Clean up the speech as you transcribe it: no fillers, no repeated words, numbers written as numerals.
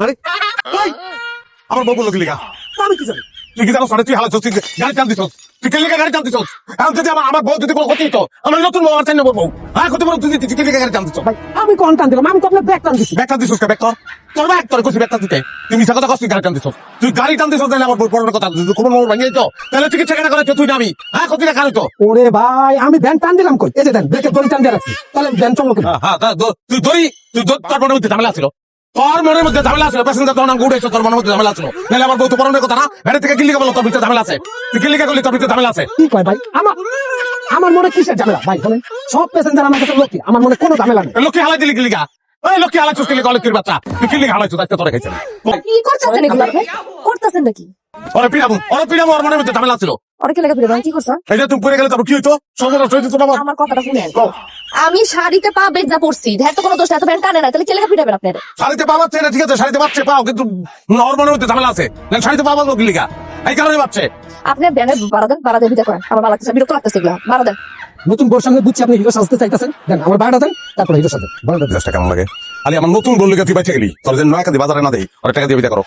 আরে এই, আমার বউ বললো কি লিগা? আমি কি জানি? তুই কি জানো তুই হালা তুই গাড়ি টান দিছস, তুই কে লিগা গাড়ি টান দিছস? এখন যদি আমার বউ যদি কোনো ক্ষতি হতো, আমার নতুন বউ আর চাই না বউ, হ্যাঁ ক্ষতি বড় তুই কে লিগা গাড়ি টান দিছস? ভাই আমি কোন টান দিলাম? আমি তো আপনার ব্যাগ টান দিছি। ব্যাগটা দিছস কে ব্যাগ তোর ব্যাগ তোর কইছি ব্যাগটা দিতে, তুই মিছা কথা কস, তুই গাড়ি টান দিছস, তুই গাড়ি টান দিছস তাহলে আমার বউ পড়ার কথা যদি কোনো মোড় ভাঙিয়ে দিত তাহলে চিকিৎসা কেন করাইছো তুই নামি, হ্যাঁ ক্ষতিটা কার হইতো? ওরে ভাই আমি ভ্যান টান দিলাম কই? এই যে দেন ব্রেকে দড়ি টান দিয়ে রাখছি, তাহলে ভ্যান চললো কেন? হ্যাঁ তুই ধরি তুই তোর মনের মধ্যে ঝামেলা ছিল, তোর মনের মধ্যে ঝামেলা ছিল, প্যাসেঞ্জার তোর নাম উঠেছো, তোর মনের মধ্যে ঝামেলা ছিল, নাহলে আমার বউ তো পড়ানোর কথা না, ভ্যানের থেকে কিল্লিকা বলো তোর ভিতরে ঝামেলা আছে, তুই কিল্লিকা করলি তোর ভিতরে ঝামেলা আছে। কি কয় ভাই? আমার মনে কিসের ঝামেলা ভাই বলেন? সব প্যাসেঞ্জার আমার কাছে লোক, আমার মনে কোনো ঝামেলা নেই। লক্ষ্মী হালাই দিলি কিল্লিকা, ওই লক্ষ্মী হালাইছিস কিল্লি কলেজের বাচ্চা, তুই কিল্লিকা হালাইছিস আজকে তোরে খাইছেন। কি করতেছেন এগুলো আপনি? করতেছেন নাকি? ওরে পিড়াবো ওর মনের মধ্যে ঝামেলা ছিল, ওরা কি লেগে ফিরে কি করছো? এটা তুমি পড়ে গেলে তারপর কি হইতো? সর্বনাশ হইতো তো বাবা। আমার কথাটা শুনেন। আমি শাড়িতে পা বেজা পড়ছি, ধ্যান তো কোনো দোষ নাই, এত ব্যান্ড টানে না, তাহলে কে লেগে পিটাবেন আপনার? শাড়িতে পা বাচ্ছে না ঠিক আছে, শাড়িতে বাচ্ছে পাও, কিন্তু ওর মনের মধ্যে ঝামেলা আছে, শাড়িতে পা বাঁধবো কিল্লিকা, এই কারণে বাচ্ছে। আপনি ব্যানের বাড়া দেন ভিতরে করেন, আমার ভালো লাগতেছে, বিরক্ত লাগতেছে এগুলো, বাড়া দেন। নতুন বোর সঙ্গে বুঝছি আপনি হিরো সাজতে চাইতেছেন, দেন আমার বাড়াটা দেন, তারপরে হিরো সাজেন। দেশটা কেমন লাগে? আরে আমার নতুন বললি তুই বাইচে গেলি, তোর যে নয় কাদি বাজারে না দেই, ওর টাকা দিয়ে বিদা করো।